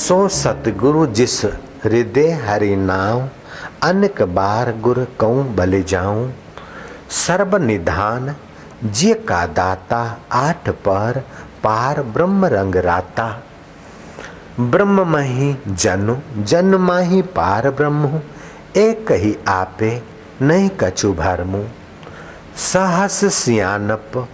सो सतगुरु जिस हृदय हरि नाम, अनेक बार गुर कहूँ बल जाऊं। सर्व निधान जिय का दाता, आठ पर पार ब्रह्म रंग राता। ब्रह्म मही जनु जन माही पार ब्रह्म, एक ही आपे नहीं कछु भरमु। सहस सियानप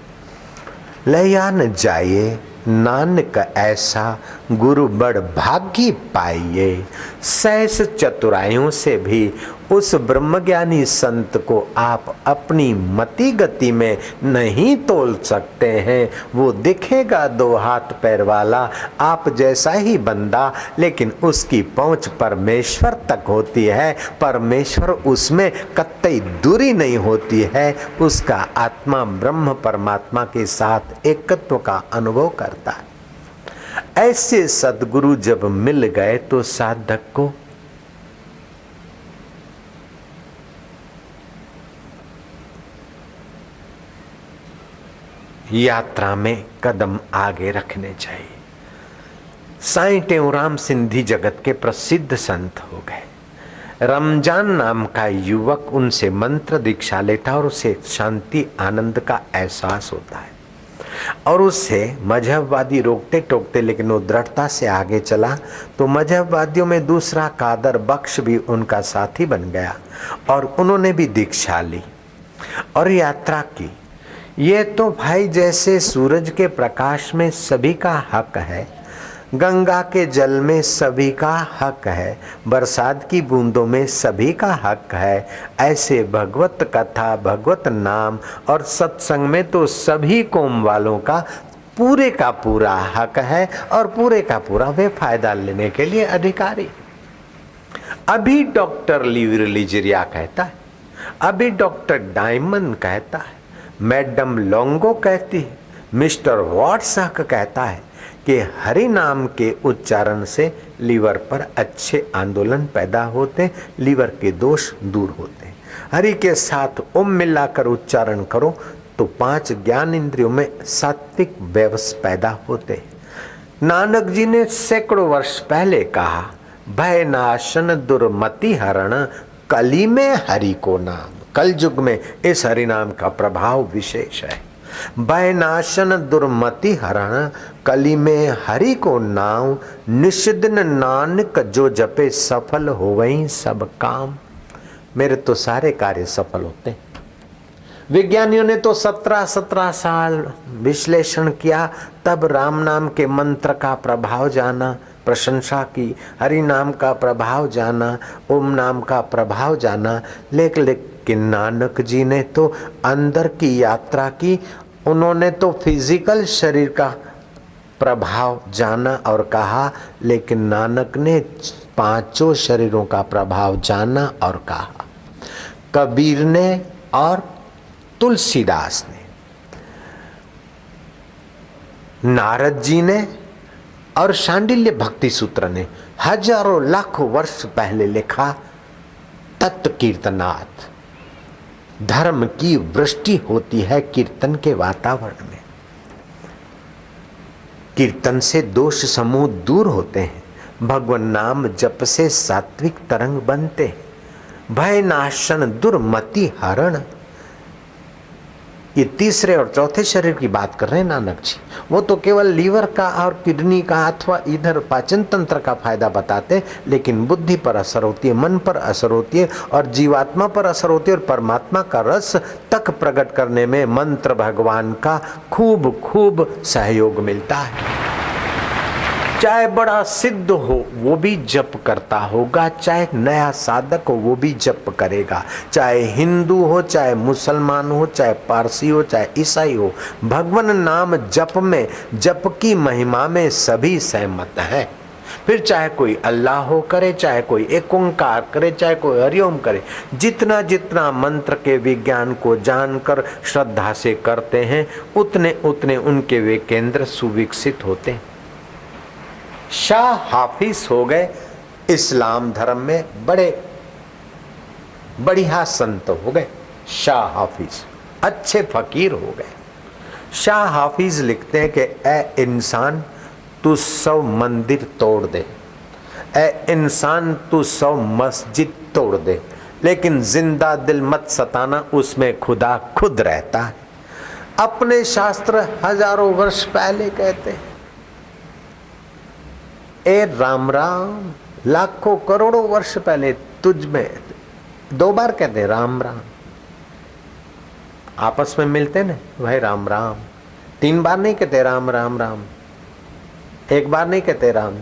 लया न जाइए, नानक ऐसा गुरु बड़ भागी पाइए। सहस चतुराइयों से भी उस ब्रह्मज्ञानी संत को आप अपनी मति गति में नहीं तोल सकते हैं। वो दिखेगा दो हाथ पैर वाला, आप जैसा ही बंदा, लेकिन उसकी पहुंच परमेश्वर तक होती है। परमेश्वर उसमें कतई दूरी नहीं होती है। उसका आत्मा ब्रह्म परमात्मा के साथ एकत्व का अनुभव करता है। ऐसे सद्गुरु जब मिल गए तो साधक को यात्रा में कदम आगे रखने चाहिए। साईं टेऊराम सिंधी जगत के प्रसिद्ध संत हो गए। रमजान नाम का युवक उनसे मंत्र दीक्षा लेता और उसे शांति आनंद का एहसास होता है और उससे मजहबवादी रोकते टोकते, लेकिन वो दृढ़ता से आगे चला तो मजहबवादियों में दूसरा कादर बख्श भी उनका साथी बन गया और उन्होंने भी दीक्षा ली और यात्रा की। ये तो भाई जैसे सूरज के प्रकाश में सभी का हक है, गंगा के जल में सभी का हक है, बरसात की बूंदों में सभी का हक है, ऐसे भगवत कथा, भगवत नाम और सत्संग में तो सभी कौम वालों का पूरे का पूरा हक है और पूरे का पूरा वे फायदा लेने के लिए अधिकारी। अभी डॉक्टर लिवरलिजरिया कहता है, अभी डॉक्टर डायमंड कहता है, मैडम लोंगो कहती है, मिस्टर वॉटसक कहता है कि हरि नाम के उच्चारण से लीवर पर अच्छे आंदोलन पैदा होते, लीवर के दोष दूर होते। हरि के साथ ओम मिलाकर उच्चारण करो तो 5 ज्ञान इंद्रियों में सात्विक व्यवस पैदा होते। नानक जी ने सैकड़ों वर्ष पहले कहा, भय नाशन दुर्मति हरण, कली में हरि को नाम। कल युग में इस हरि नाम का प्रभाव विशेष है। भय नाशन दुर्मति हरण, कली में हरि को नाम। निषिदिन नानक जो जपे, सफल हो वही सब काम। मेरे तो सारे कार्य सफल होते हैं। विज्ञानियों ने तो 17 साल विश्लेषण किया, तब राम नाम के मंत्र का प्रभाव जाना, प्रशंसा की, हरि नाम का प्रभाव जाना, ओम नाम का प्रभाव जाना। लेकिन नानक जी ने तो अंदर की यात्रा की। उन्होंने तो फिजिकल शरीर का प्रभाव जाना और कहा, लेकिन नानक ने 5 शरीरों का प्रभाव जाना और कहा। कबीर ने और तुलसीदास ने, नारद जी ने और शांडिल्य भक्ति सूत्र ने हजारों लाखों वर्ष पहले लिखा। तत्व कीर्तनाथ, धर्म की वृष्टि होती है कीर्तन के वातावरण में। कीर्तन से दोष समूह दूर होते हैं, भगवान नाम जप से सात्विक तरंग बनते हैं। भय नाशन दुर्मति हरण, ये तीसरे और चौथे शरीर की बात कर रहे हैं नानक जी। वो तो केवल लीवर का और किडनी का अथवा इधर पाचन तंत्र का फायदा बताते, लेकिन बुद्धि पर असर होती है, मन पर असर होती है और जीवात्मा पर असर होती है और परमात्मा का रस तक प्रकट करने में मंत्र भगवान का खूब खूब सहयोग मिलता है। चाहे बड़ा सिद्ध हो वो भी जप करता होगा, चाहे नया साधक हो वो भी जप करेगा, चाहे हिंदू हो, चाहे मुसलमान हो, चाहे पारसी हो, चाहे ईसाई हो। भगवान नाम जप में, जप की महिमा में सभी सहमत हैं। फिर चाहे कोई अल्लाह हो करे, चाहे कोई एक ओंकार करे, चाहे कोई हरिओम करे, जितना जितना मंत्र के विज्ञान को जानकर श्रद्धा से करते हैं, उतने उतने उनके वे केंद्र सुविकसित होते हैं। शाह हाफिज हो गए, इस्लाम धर्म में बड़े बढ़िया संत हो गए। शाह हाफिज अच्छे फकीर हो गए। शाह हाफिज लिखते हैं कि ए इंसान, तू 100 मंदिर तोड़ दे, ऐ इंसान तू 100 मस्जिद तोड़ दे, लेकिन जिंदा दिल मत सताना, उसमें खुदा खुद रहता है। अपने शास्त्र हजारों वर्ष पहले कहते हैं, ए राम राम, लाखों करोड़ों वर्ष पहले तुझ में 2 बार कहते हैं राम राम। आपस में मिलते ना भाई राम राम, 3 बार नहीं कहते राम राम राम, 1 बार नहीं कहते राम,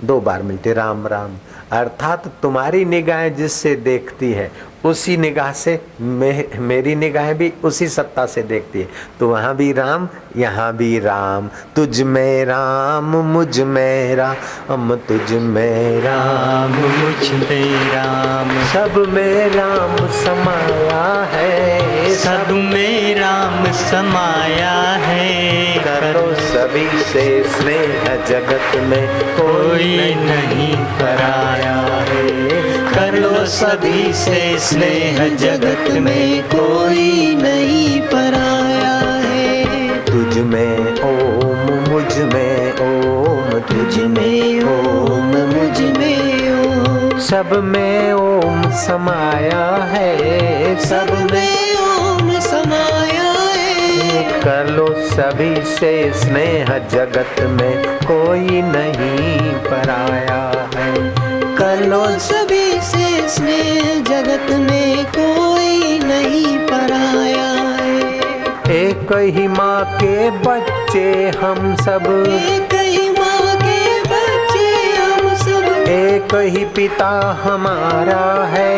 2 बार मिलते राम राम। अर्थात तुम्हारी निगाहें जिससे देखती है उसी निगाह से मेरी निगाहें भी उसी सत्ता से देखती है। तो वहां भी राम, यहाँ भी राम, तुझ में राम मुझ में राम, तुझ में राम मुझ में राम, सब में राम समाया है, सब में राम समाया है। करो सभी से स्नेह, जगत में कोई नहीं पराया है। कर लो सभी से स्नेह, जगत में कोई नहीं पराया है। तुझ में ओम मुझ में ओम, तुझ में ओम मुझ में ओम, सब में ओम समाया है, सब में ओम समाया है। कर लो सभी से स्नेह, जगत में कोई नहीं पराया है। कर लो सभी से स्नेह, जगत में कोई नहीं पराया है। एक ही माँ के बच्चे हम सब, एक ही माँ के बच्चे हम सब, एक ही पिता हमारा है,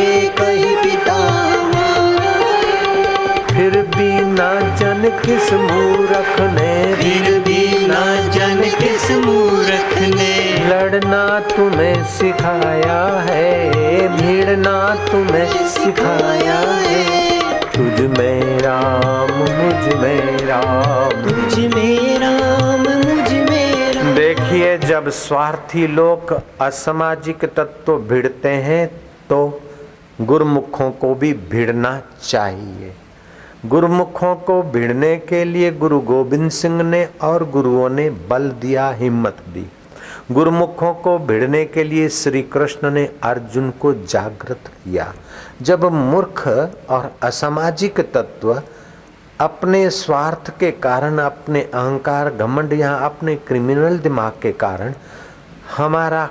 एक ही पिता हमारा है। फिर भी ना जन किस मूर्ख ने, फिर भी ना जन किस मूर्ख ने लड़ना तुम्हें सिखाया है, भिड़ना तुम्हें सिखाया है। तुझ में राम मुझ में राम, तुझ में राम मुझ में राम। देखिए, जब स्वार्थी लोग असामाजिक तत्व भिड़ते हैं तो गुरुमुखों को भी भिड़ना चाहिए। गुरुमुखों को भिड़ने के लिए गुरु गोविंद सिंह ने और गुरुओं ने बल दिया, हिम्मत दी। गुरुमुखों को भिड़ने के लिए श्री कृष्ण ने अर्जुन को जागृत किया। जब मूर्ख और असामाजिक तत्व अपने स्वार्थ के कारण, अपने अहंकार घमंड या अपने क्रिमिनल दिमाग के कारण हमारा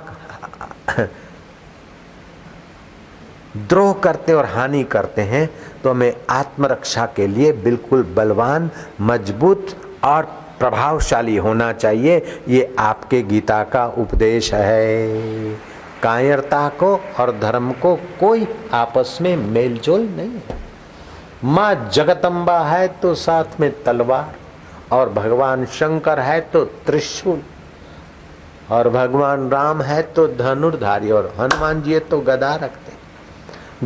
द्रोह करते और हानि करते हैं, तो हमें आत्मरक्षा के लिए बिल्कुल बलवान, मजबूत और प्रभावशाली होना चाहिए। ये आपके गीता का उपदेश है। कायरता को और धर्म को कोई आपस में मेलजोल नहीं है। माँ जगदम्बा है तो साथ में तलवार, और भगवान शंकर है तो त्रिशूल, और भगवान राम है तो धनुर्धारी, और हनुमान जी है तो गदा रखते।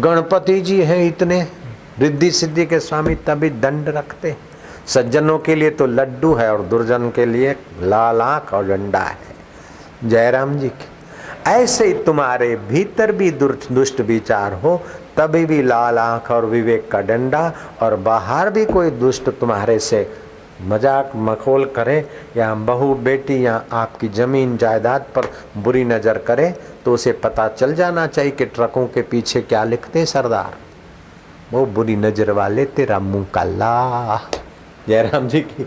गणपति जी हैं इतने रिद्धि सिद्धि के स्वामी, तभी दंड रखते। सज्जनों के लिए तो लड्डू है और दुर्जन के लिए लाल आंख और डंडा है। जयराम जी की ऐसे ही तुम्हारे भीतर भी दुष्ट विचार हो तभी भी लाल आंख और विवेक का डंडा, और बाहर भी कोई दुष्ट तुम्हारे से मजाक मखौल करे या बहू बेटी या आपकी जमीन जायदाद पर बुरी नज़र करे, तो उसे पता चल जाना चाहिए कि ट्रकों के पीछे क्या लिखते सरदार, वो बुरी नजर वाले तेरा मुंह काला। जयराम जी की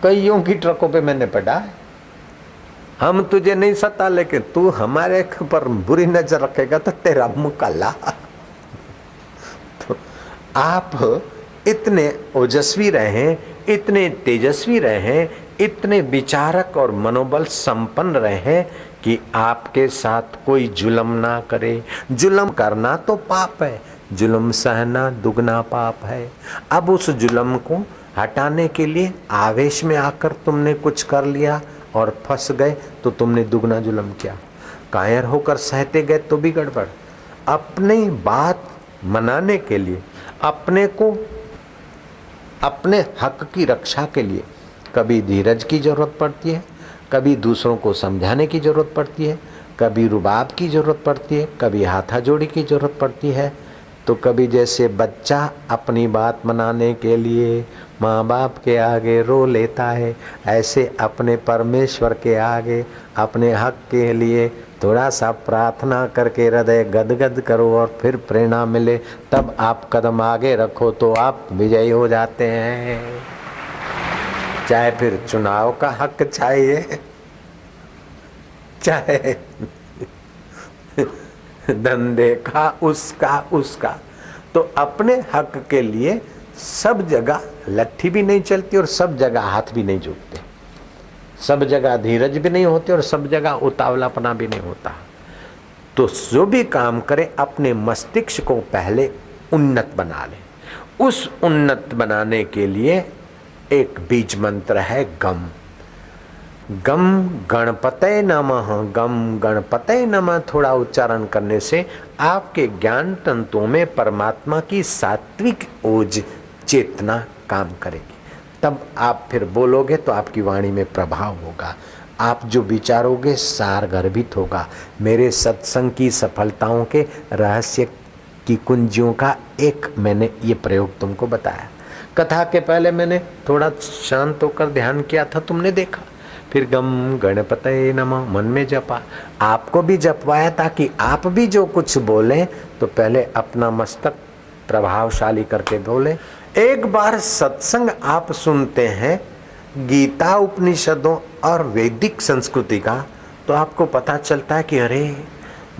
कईयों की ट्रकों पे मैंने पढ़ा है। हम तुझे नहीं सता, लेकिन तू हमारे पर बुरी नजर रखेगा तो तेरा मुंह काला। तो आप इतने ओजस्वी रहें, इतने तेजस्वी रहें, इतने विचारक और मनोबल संपन्न रहें कि आपके साथ कोई जुल्म ना करे। जुल्म करना तो पाप है, जुल्म सहना दुगना पाप है। अब उस जुल्म को हटाने के लिए आवेश में आकर तुमने कुछ कर लिया और फंस गए तो तुमने दुगना जुल्म किया। कायर होकर सहते गए तो भी गड़बड़। अपनी बात मनाने के लिए, अपने को अपने हक की रक्षा के लिए कभी धीरज की जरूरत पड़ती है, कभी दूसरों को समझाने की जरूरत पड़ती है, कभी रुबाब की जरूरत पड़ती है, कभी हाथाजोड़ी की जरूरत पड़ती है, तो कभी जैसे बच्चा अपनी बात मनाने के लिए माँ बाप के आगे रो लेता है, ऐसे अपने परमेश्वर के आगे अपने हक के लिए थोड़ा सा प्रार्थना करके हृदय गदगद करो और फिर प्रेरणा मिले, तब आप कदम आगे रखो तो आप विजयी हो जाते हैं। चाहे फिर चुनाव का हक चाहिए, चाहे धंधे का, उसका, तो अपने हक के लिए सब जगह लट्ठी भी नहीं चलती और सब जगह हाथ भी नहीं जुटते, सब जगह धीरज भी नहीं होते और सब जगह उतावलापना भी नहीं होता। तो जो भी काम करे अपने मस्तिष्क को पहले उन्नत बना ले। उस उन्नत बनाने के लिए एक बीज मंत्र है गम। गम गणपतये नमः, गम गणपतये नमः थोड़ा उच्चारण करने से आपके ज्ञान तंतुओं में परमात्मा की सात्विक ओज चेतना काम करेगी। तब आप फिर बोलोगे तो आपकी वाणी में प्रभाव होगा, आप जो विचारोगे सार गर्भित होगा। मेरे सत्संग की सफलताओं के रहस्य की कुंजियों का एक मैंने ये प्रयोग तुमको बताया। कथा के पहले मैंने थोड़ा शांत होकर ध्यान किया था, तुमने देखा। फिर गम गणपतये नमः मन में जपा, आपको भी जपवाया ताकि आप भी जो कुछ बोलें तो पहले अपना मस्तक प्रभावशाली करके बोले। एक बार सत्संग आप सुनते हैं गीता उपनिषदों और वैदिक संस्कृति का, तो आपको पता चलता है कि अरे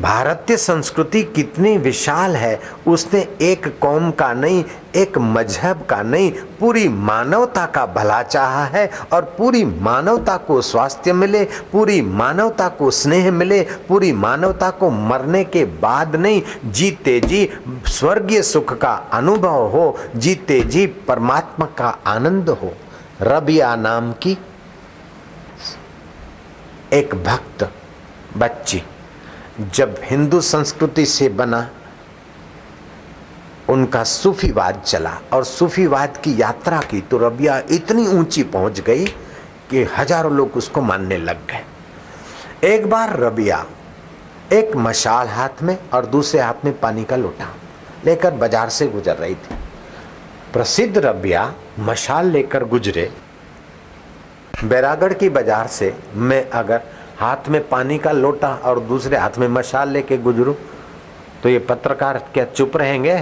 भारतीय संस्कृति कितनी विशाल है। उसने एक कौम का नहीं, एक मजहब का नहीं, पूरी मानवता का भला चाहा है और पूरी मानवता को स्वास्थ्य मिले, पूरी मानवता को स्नेह मिले, पूरी मानवता को मरने के बाद नहीं, जीते जी स्वर्गीय सुख का अनुभव हो, जीते जी परमात्मा का आनंद हो। रबिया नाम की एक भक्त बच्ची जब हिंदू संस्कृति से बना, उनका सूफीवाद चला और सूफीवाद की यात्रा की तो रबिया इतनी ऊंची पहुंच गई कि हजारों लोग उसको मानने लग गए। एक बार रबिया एक मशाल हाथ में और दूसरे हाथ में पानी का लोटा लेकर बाजार से गुजर रही थी। प्रसिद्ध रबिया मशाल लेकर गुजरे। बैरागढ़ की बाजार से मैं अगर हाथ में पानी का लोटा और दूसरे हाथ में मशाल लेके गुजरूं तो ये पत्रकार क्या चुप रहेंगे?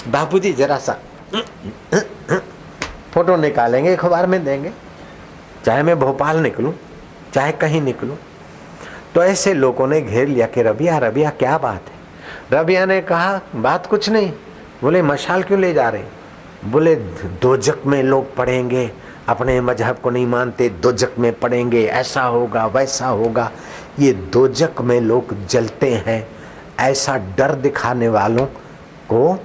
बापूजी जरा सा फोटो निकालेंगे, अखबार में देंगे, चाहे मैं भोपाल निकलूं चाहे कहीं निकलूं। तो ऐसे लोगों ने घेर लिया कि रबिया रबिया क्या बात है? रबिया ने कहा बात कुछ नहीं। बोले मशाल क्यों ले जा रहे? बोले दोजक में लोग पड़ेंगे, अपने मजहब को नहीं मानते, दोजक में पड़ेंगे, ऐसा होगा वैसा होगा। ये दोजक में लोग जलते हैं, ऐसा डर दिखाने वालों को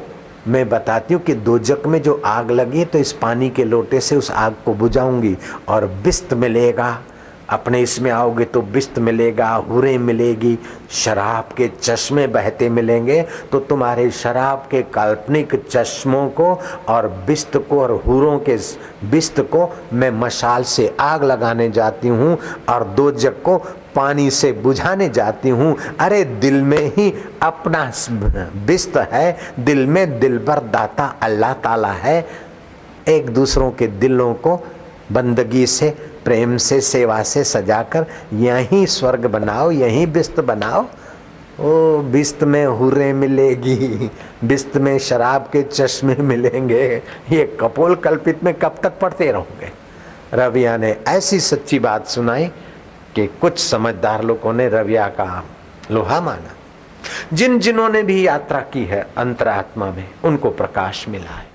मैं बताती हूँ कि दोजक में जो आग लगी तो इस पानी के लोटे से उस आग को बुझाऊंगी और बिस्त मिलेगा। अपने इसमें आओगे तो बिस्त मिलेगा, हुरें मिलेगी, शराब के चश्मे बहते मिलेंगे। तो तुम्हारे शराब के काल्पनिक चश्मों को और बिस्त को और हुरों के बिस्त को मैं मशाल से आग लगाने जाती हूँ और दोजक को पानी से बुझाने जाती हूँ। अरे दिल में ही अपना बिस्त है, दिल में दिलबर दाता अल्लाह ताला है। एक दूसरों के दिलों को बंदगी से, प्रेम से, सेवा से सजाकर यहीं स्वर्ग बनाओ, यहीं बिस्त बनाओ। ओ बिस्त में हुरें मिलेगी, बिस्त में शराब के चश्मे मिलेंगे। ये कपोल कल्पित में कब तक पढ़ते रहोगे? रबिया ने ऐसी सच्ची बात सुनाई कि कुछ समझदार लोगों ने रबिया का लोहा माना। जिन्होंने भी यात्रा की है अंतरात्मा में, उनको प्रकाश मिला है।